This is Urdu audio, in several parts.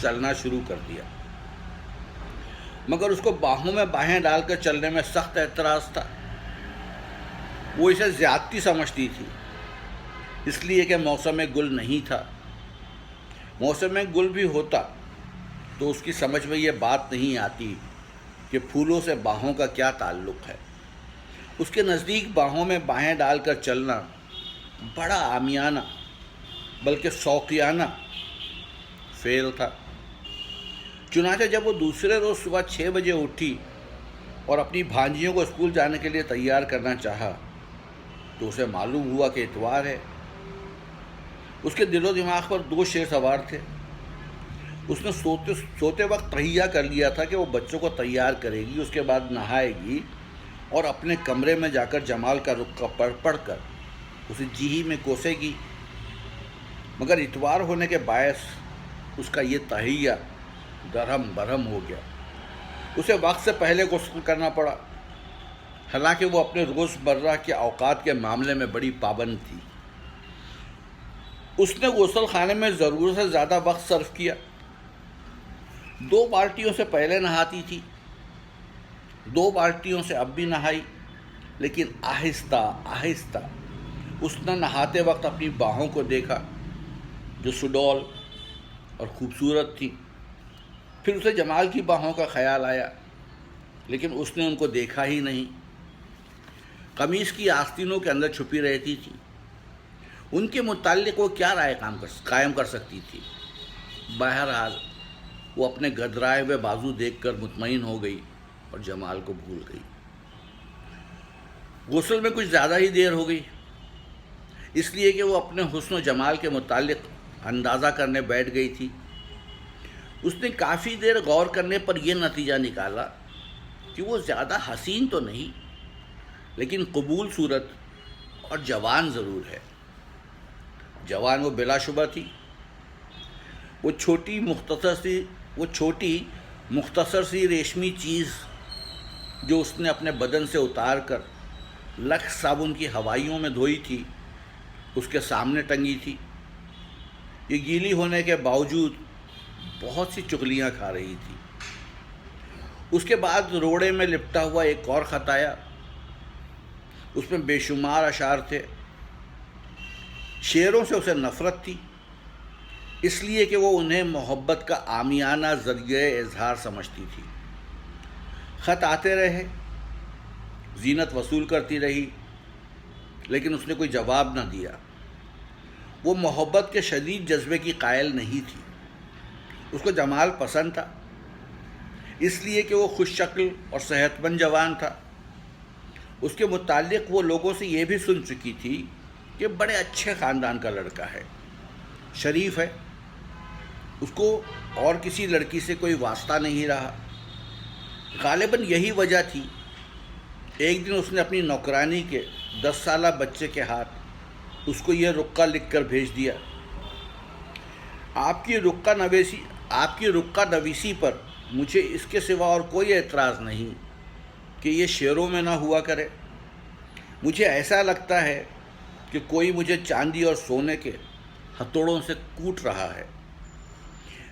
چلنا شروع کر دیا، مگر اس کو باہوں میں باہیں ڈال کر چلنے میں سخت اعتراض تھا۔ وہ اسے زیادتی سمجھتی تھی، اس لیے کہ موسم گل نہیں تھا۔ موسم گل بھی ہوتا تو اس کی سمجھ میں یہ بات نہیں آتی کہ پھولوں سے باہوں کا کیا تعلق ہے۔ اس کے نزدیک باہوں میں باہیں ڈال کر چلنا بڑا عامیانہ بلکہ شوقیانہ فعل تھا۔ چنانچہ جب وہ دوسرے روز صبح 6 بجے اٹھی اور اپنی بھانجیوں کو اسکول جانے کے لیے تیار کرنا چاہا تو اسے معلوم ہوا کہ اتوار ہے۔ اس کے دل و دماغ پر 2 شیر سوار تھے۔ اس نے سوتے وقت تہیہ کر لیا تھا کہ وہ بچوں کو تیار کرے گی، اس کے بعد نہائے گی اور اپنے کمرے میں جا کر جمال کا رخ پڑھ کر اسے جی ہی میں کوسے گی، مگر اتوار ہونے کے باعث اس کا یہ تہیہ درہم برہم ہو گیا۔ اسے وقت سے پہلے غسل کرنا پڑا، حالانکہ وہ اپنے روز مرہ کے اوقات کے معاملے میں بڑی پابند تھی۔ اس نے غسل خانے میں ضرورت سے زیادہ وقت صرف کیا۔ 2 بالٹیوں سے پہلے نہاتی تھی، 2 بالٹیوں سے اب بھی نہائی، لیکن آہستہ آہستہ اس نے نہاتے وقت اپنی باہوں کو دیکھا جو سڈول اور خوبصورت تھی۔ پھر اسے جمال کی باہوں کا خیال آیا، لیکن اس نے ان کو دیکھا ہی نہیں۔ قمیص کی آستینوں کے اندر چھپی رہتی تھی۔ ان کے متعلق وہ کیا رائے قائم کر سکتی تھی؟ بہرحال وہ اپنے گدرائے ہوئے بازو دیکھ کر مطمئن ہو گئی اور جمال کو بھول گئی۔ غسل میں کچھ زیادہ ہی دیر ہو گئی، اس لیے کہ وہ اپنے حسن و جمال کے متعلق اندازہ کرنے بیٹھ گئی تھی۔ اس نے کافی دیر غور کرنے پر یہ نتیجہ نکالا کہ وہ زیادہ حسین تو نہیں، لیکن قبول صورت اور جوان ضرور ہے۔ جوان وہ بلا شبہ تھی۔ وہ چھوٹی مختصر سی ریشمی چیز جو اس نے اپنے بدن سے اتار کر لکس صابن کی ہوائیوں میں دھوئی تھی، اس کے سامنے ٹنگی تھی۔ یہ گیلی ہونے کے باوجود بہت سی چغلیاں کھا رہی تھی۔ اس کے بعد روڑے میں لپٹا ہوا ایک اور خط آیا۔ اس میں بے شمار اشعار تھے۔ شعروں سے اسے نفرت تھی، اس لیے کہ وہ انہیں محبت کا عامیانہ ذریعہ اظہار سمجھتی تھی۔ خط آتے رہے، زینت وصول کرتی رہی، لیکن اس نے کوئی جواب نہ دیا۔ وہ محبت کے شدید جذبے کی قائل نہیں تھی۔ اس کو جمال پسند تھا، اس لیے کہ وہ خوش شکل اور صحت مند جوان تھا۔ اس کے متعلق وہ لوگوں سے یہ بھی سن چکی تھی کہ بڑے اچھے خاندان کا لڑکا ہے، شریف ہے۔ اس کو اور کسی لڑکی سے کوئی واسطہ نہیں رہا۔ غالباً یہی وجہ تھی۔ ایک دن اس نے اپنی نوکرانی کے 10 سالہ بچے کے ہاتھ اس کو یہ رقعہ لکھ کر بھیج دیا: آپ کی رقعہ نویسی پر مجھے اس کے سوا اور کوئی اعتراض نہیں کہ یہ شعروں میں نہ ہوا کرے۔ مجھے ایسا لگتا ہے کہ کوئی مجھے چاندی اور سونے کے ہتھوڑوں سے کوٹ رہا ہے۔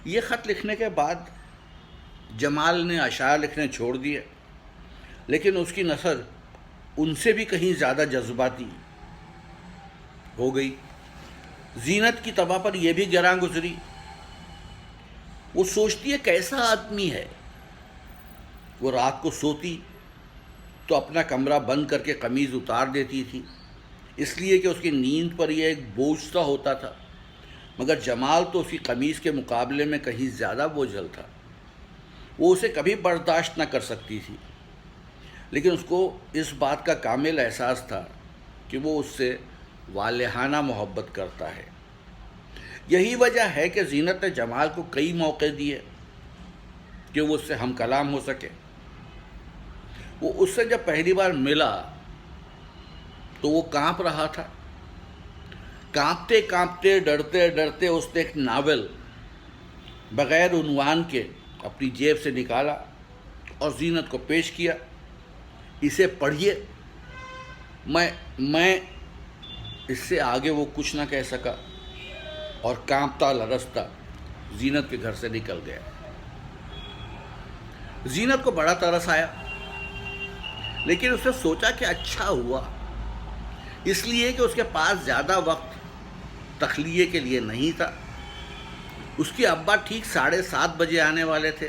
یہ خط لکھنے کے بعد جمال نے اشعار لکھنے چھوڑ دیے، لیکن اس کی نثر ان سے بھی کہیں زیادہ جذباتی ہو گئی۔ زینت کی طبع پر یہ بھی گراں گزری۔ وہ سوچتی ہے کیسا آدمی ہے۔ وہ رات کو سوتی تو اپنا کمرہ بند کر کے قمیض اتار دیتی تھی، اس لیے کہ اس کی نیند پر یہ ایک بوجھ سا ہوتا تھا، مگر جمال تو اس کی قمیض کے مقابلے میں کہیں زیادہ بوجھل تھا۔ وہ اسے کبھی برداشت نہ کر سکتی تھی، لیکن اس کو اس بات کا کامل احساس تھا کہ وہ اس سے والہانہ محبت کرتا ہے۔ یہی وجہ ہے کہ زینت نے جمال کو کئی موقع دیے کہ وہ اس سے ہم کلام ہو سکے۔ وہ اس سے جب پہلی بار ملا تو وہ کانپ رہا تھا۔ کانپتے کانپتے ڈرتے ڈرتے اس نے ایک ناول بغیر عنوان کے اپنی جیب سے نکالا اور زینت کو پیش کیا: اسے پڑھیے۔ میں اس سے آگے وہ کچھ نہ کہہ سکا اور کانپتا لرزتا زینت کے گھر سے نکل گیا۔ زینت کو بڑا ترس آیا، لیکن اس نے سوچا کہ اچھا ہوا، اس لیے کہ اس کے پاس زیادہ وقت تخلیے کے لیے نہیں تھا۔ اس کے ابا ٹھیک 7:30 بجے آنے والے تھے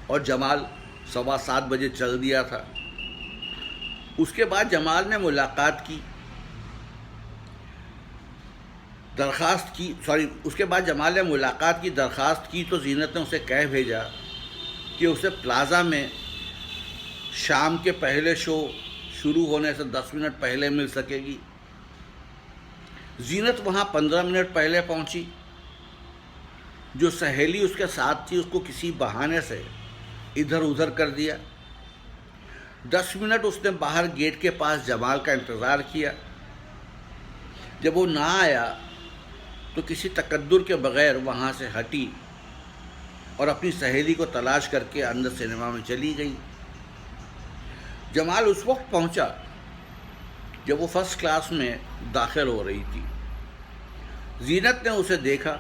اور جمال 7:15 بجے چل دیا تھا۔ اس کے بعد جمال نے ملاقات کی، اس کے بعد جمال نے ملاقات کی درخواست کی تو زینت نے اسے کہہ بھیجا کہ اسے پلازا میں شام کے پہلے شو شروع ہونے سے 10 منٹ پہلے مل سکے گی۔ زینت وہاں 15 منٹ پہلے پہنچی۔ جو سہیلی اس کے ساتھ تھی اس کو کسی بہانے سے ادھر ادھر کر دیا۔ 10 منٹ اس نے باہر گیٹ کے پاس جمال کا انتظار کیا۔ جب وہ نہ آیا تو کسی تقدر کے بغیر وہاں سے ہٹی اور اپنی سہیلی کو تلاش کر کے اندر سنیما میں چلی گئی۔ جمال اس وقت پہنچا جب وہ فرسٹ کلاس میں داخل ہو رہی تھی۔ زینت نے اسے دیکھا،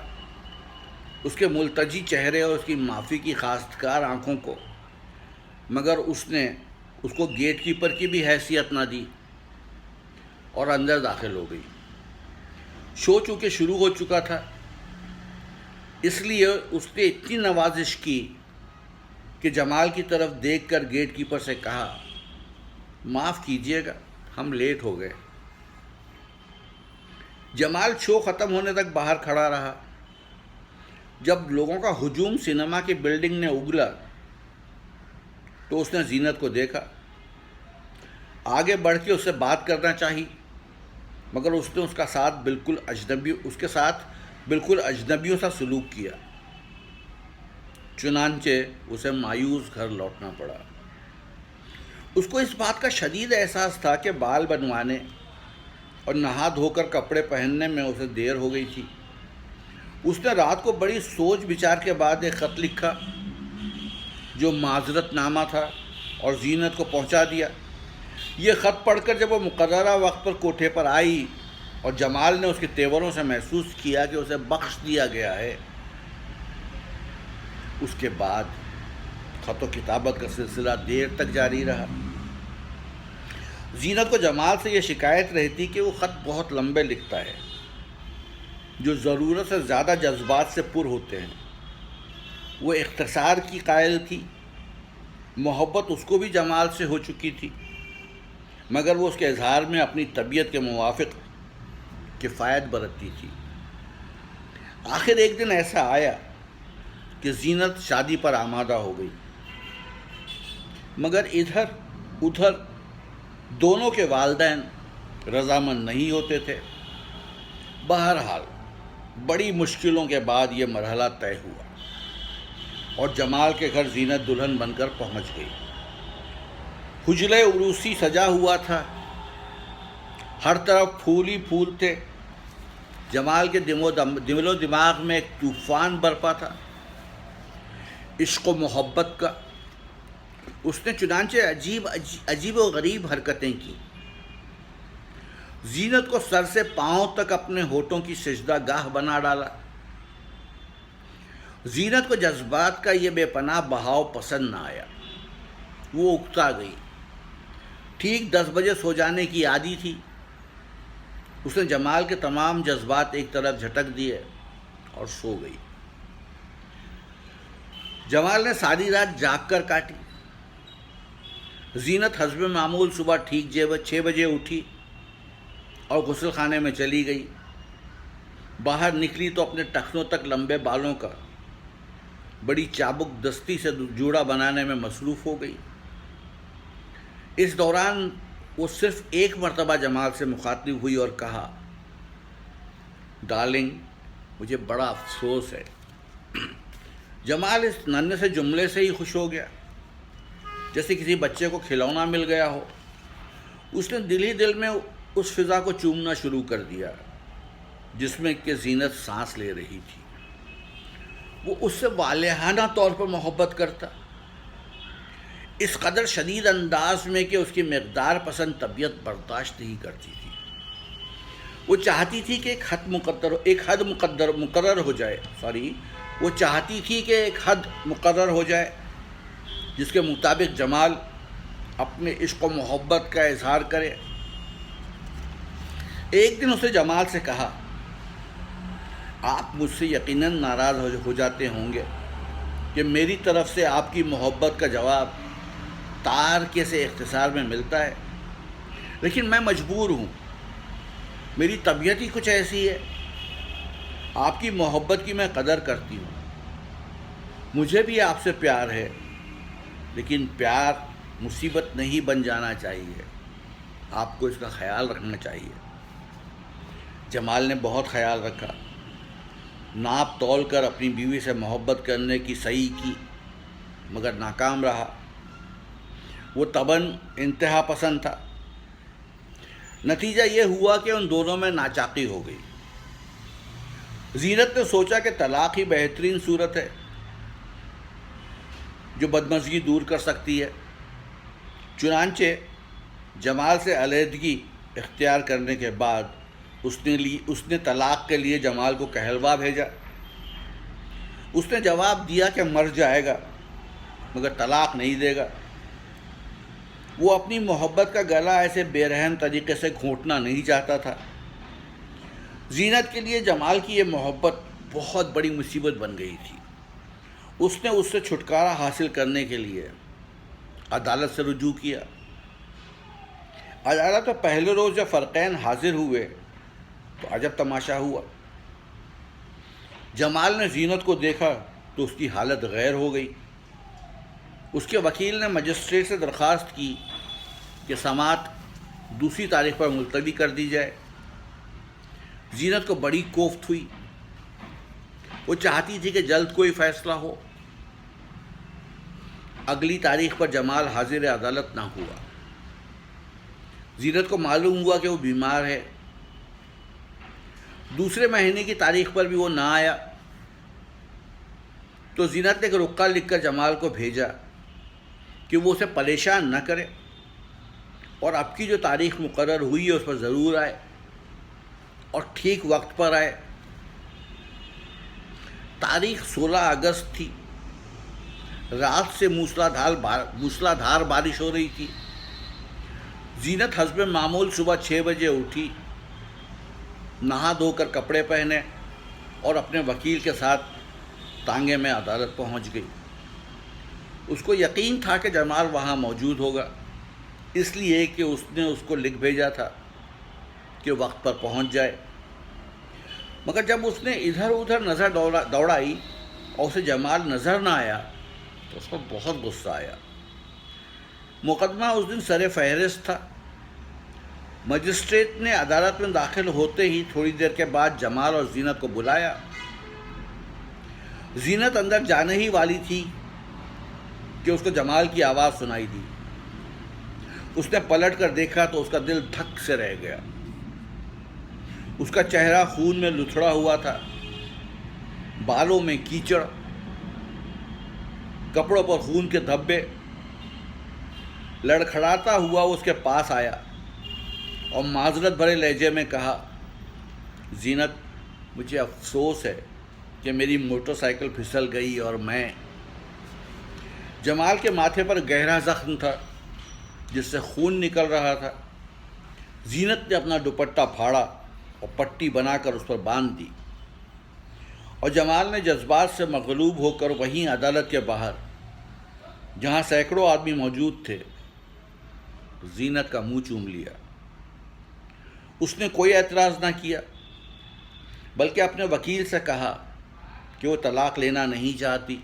اس کے ملتجی چہرے اور اس کی معافی کی خواستگار آنکھوں کو، مگر اس نے اس کو گیٹ کیپر کی بھی حیثیت نہ دی اور اندر داخل ہو گئی۔ شو چونکہ شروع ہو چکا تھا، اس لیے اس نے اتنی نوازش کی کہ جمال کی طرف دیکھ کر گیٹ کیپر سے کہا، معاف کیجیے گا، ہم لیٹ ہو گئے۔ جمال شو ختم ہونے تک باہر کھڑا رہا۔ جب لوگوں کا ہجوم سنیما کی بلڈنگ نے اگلا تو اس نے زینت کو دیکھا۔ آگے بڑھ کے اس سے بات کرنا چاہی، مگر اس نے اس کے ساتھ بالکل اجنبیوں سا سلوک کیا۔ چنانچہ اسے مایوس گھر لوٹنا پڑا۔ اس کو اس بات کا شدید احساس تھا کہ بال بنوانے اور نہا دھو کر کپڑے پہننے میں اسے دیر ہو گئی تھی۔ اس نے رات کو بڑی سوچ بچار کے بعد ایک خط لکھا جو معذرت نامہ تھا اور زینت کو پہنچا دیا۔ یہ خط پڑھ کر جب وہ مقررہ وقت پر کوٹھے پر آئی اور جمال نے اس کے تیوروں سے محسوس کیا کہ اسے بخش دیا گیا ہے، اس کے بعد خط و کتابت کا سلسلہ دیر تک جاری رہا۔ زینت کو جمال سے یہ شکایت رہتی کہ وہ خط بہت لمبے لکھتا ہے، جو ضرورت سے زیادہ جذبات سے پر ہوتے ہیں۔ وہ اختصار کی قائل تھی۔ محبت اس کو بھی جمال سے ہو چکی تھی، مگر وہ اس کے اظہار میں اپنی طبیعت کے موافق کفایت برتتی تھی۔ آخر ایک دن ایسا آیا کہ زینت شادی پر آمادہ ہو گئی، مگر ادھر ادھر دونوں کے والدین رضامند نہیں ہوتے تھے۔ بہرحال بڑی مشکلوں کے بعد یہ مرحلہ طے ہوا اور جمال کے گھر زینت دلہن بن کر پہنچ گئی۔ حجرے عروسی سجا ہوا تھا، ہر طرف پھول ہی پھول تھے۔ جمال کے دل و دماغ میں ایک طوفان برپا تھا عشق و محبت کا۔ اس نے چنانچہ عجیب و غریب حرکتیں کی۔ زینت کو سر سے پاؤں تک اپنے ہونٹوں کی سجدہ گاہ بنا ڈالا۔ زینت کو جذبات کا یہ بے پناہ بہاؤ پسند نہ آیا، وہ اکتا گئی۔ ٹھیک 10 بجے سو جانے کی عادی تھی۔ اس نے جمال کے تمام جذبات ایک طرف جھٹک دیے اور سو گئی۔ جمال نے ساری رات جاگ کر کاٹی۔ زینت حسب معمول صبح ٹھیک 6 بجے اٹھی اور غسل خانے میں چلی گئی۔ باہر نکلی تو اپنے ٹخنوں تک لمبے بالوں کا بڑی چابک دستی سے جوڑا بنانے میں مصروف ہو گئی۔ اس دوران وہ صرف ایک مرتبہ جمال سے مخاطب ہوئی اور کہا، ڈارلنگ، مجھے بڑا افسوس ہے۔ جمال اس ننھے سے جملے سے ہی خوش ہو گیا، جیسے کسی بچے کو کھلونا مل گیا ہو۔ اس نے دل ہی دل میں اس فضا کو چومنا شروع کر دیا جس میں کہ زینت سانس لے رہی تھی۔ وہ اس سے والہانہ طور پر محبت کرتا، اس قدر شدید انداز میں کہ اس کی مقدار پسند طبیعت برداشت نہیں کرتی تھی۔ وہ چاہتی تھی کہ ایک حد مقرر ہو جائے وہ چاہتی تھی کہ ایک حد مقرر ہو جائے جس کے مطابق جمال اپنے عشق و محبت کا اظہار کرے۔ ایک دن اسے جمال سے کہا، آپ مجھ سے یقیناً ناراض ہو جاتے ہوں گے کہ میری طرف سے آپ کی محبت کا جواب تارکے سے اختصار میں ملتا ہے، لیکن میں مجبور ہوں، میری طبیعت ہی کچھ ایسی ہے۔ آپ کی محبت کی میں قدر کرتی ہوں، مجھے بھی آپ سے پیار ہے، لیکن پیار مصیبت نہیں بن جانا چاہیے، آپ کو اس کا خیال رکھنا چاہیے۔ جمال نے بہت خیال رکھا، ناپ تول کر اپنی بیوی سے محبت کرنے کی صحیح کی، مگر ناکام رہا۔ وہ طبعاً انتہا پسند تھا۔ نتیجہ یہ ہوا کہ ان دونوں میں ناچاقی ہو گئی۔ زینت نے سوچا کہ طلاق ہی بہترین صورت ہے جو بدمزگی دور کر سکتی ہے۔ چنانچہ جمال سے علیحدگی اختیار کرنے کے بعد اس نے طلاق کے لیے جمال کو کہلوا بھیجا۔ اس نے جواب دیا کہ مر جائے گا مگر طلاق نہیں دے گا۔ وہ اپنی محبت کا گلا ایسے بے رحم طریقے سے گھونٹنا نہیں چاہتا تھا۔ زینت کے لیے جمال کی یہ محبت بہت بڑی مصیبت بن گئی تھی۔ اس نے اس سے چھٹکارا حاصل کرنے کے لیے عدالت سے رجوع کیا۔ عدالت میں پہلے روز جب فرقین حاضر ہوئے تو عجب تماشا ہوا۔ جمال نے زینت کو دیکھا تو اس کی حالت غیر ہو گئی۔ اس کے وکیل نے مجسٹریٹ سے درخواست کی کہ سماعت دوسری تاریخ پر ملتوی کر دی جائے۔ زینت کو بڑی کوفت ہوئی، وہ چاہتی تھی کہ جلد کوئی فیصلہ ہو۔ اگلی تاریخ پر جمال حاضر عدالت نہ ہوا۔ زینت کو معلوم ہوا کہ وہ بیمار ہے۔ دوسرے مہینے کی تاریخ پر بھی وہ نہ آیا تو زینت نے ایک رقعہ لکھ کر جمال کو بھیجا کہ وہ اسے پریشان نہ کرے اور اب کی جو تاریخ مقرر ہوئی ہے اس پر ضرور آئے اور ٹھیک وقت پر آئے۔ تاریخ 16 اگست تھی۔ رات سے موسلا دھار بارش ہو رہی تھی۔ زینت حسب معمول صبح 6 بجے اٹھی، نہا دھو کر کپڑے پہنے اور اپنے وکیل کے ساتھ تانگے میں عدالت پہنچ گئی۔ اس کو یقین تھا کہ جمال وہاں موجود ہوگا، اس لیے کہ اس نے اس کو لکھ بھیجا تھا کہ وقت پر پہنچ جائے۔ مگر جب اس نے ادھر ادھر نظر دوڑائی اور اسے جمال نظر نہ آیا تو اس کو بہت غصہ آیا۔ مقدمہ اس دن سر فہرست تھا۔ مجسٹریٹ نے عدالت میں داخل ہوتے ہی تھوڑی دیر کے بعد جمال اور زینت کو بلایا۔ زینت اندر جانے ہی والی تھی کہ اس کو جمال کی آواز سنائی دی۔ اس نے پلٹ کر دیکھا تو اس کا دل دھک سے رہ گیا۔ اس کا چہرہ خون میں لتھڑا ہوا تھا، بالوں میں کیچڑ، کپڑوں پر خون کے دھبے۔ لڑکھڑاتا ہوا اس کے پاس آیا اور معذرت بھرے لہجے میں کہا، زینت، مجھے افسوس ہے کہ میری موٹر سائیکل پھسل گئی اور میں… جمال کے ماتھے پر گہرا زخم تھا جس سے خون نکل رہا تھا۔ زینت نے اپنا دوپٹہ پھاڑا اور پٹی بنا کر اس پر باندھ دی اور جمال نے جذبات سے مغلوب ہو کر وہیں عدالت کے باہر، جہاں سینکڑوں آدمی موجود تھے، زینت کا منہ چوم لیا۔ اس نے کوئی اعتراض نہ کیا بلکہ اپنے وکیل سے کہا کہ وہ طلاق لینا نہیں چاہتی،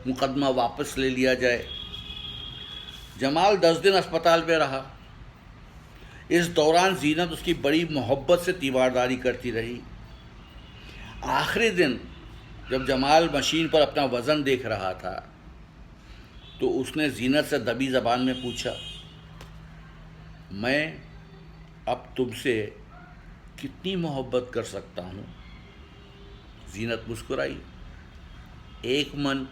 مقدمہ واپس لے لیا جائے۔ جمال 10 دن اسپتال میں رہا۔ اس دوران زینت اس کی بڑی محبت سے تیمارداری کرتی رہی۔ آخری دن جب جمال مشین پر اپنا وزن دیکھ رہا تھا تو اس نے زینت سے دبی زبان میں پوچھا، میں اب تم سے کتنی محبت کر سکتا ہوں؟ زینت مسکرائی، 1 من۔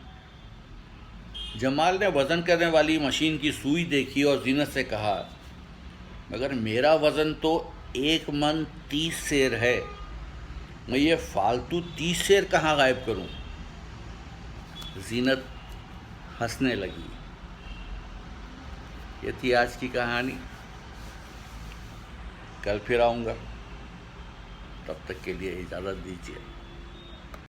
جمال نے وزن کرنے والی مشین کی سوئی دیکھی اور زینت سے کہا، مگر میرا وزن تو 1 من 30 سیر ہے، میں یہ فالتو 30 سیر کہاں غائب کروں؟ زینت ہنسنے لگی۔ یہ تھی آج کی کہانی۔ کل پھر آؤں گا، تب تک کے لیے اجازت دیجیے۔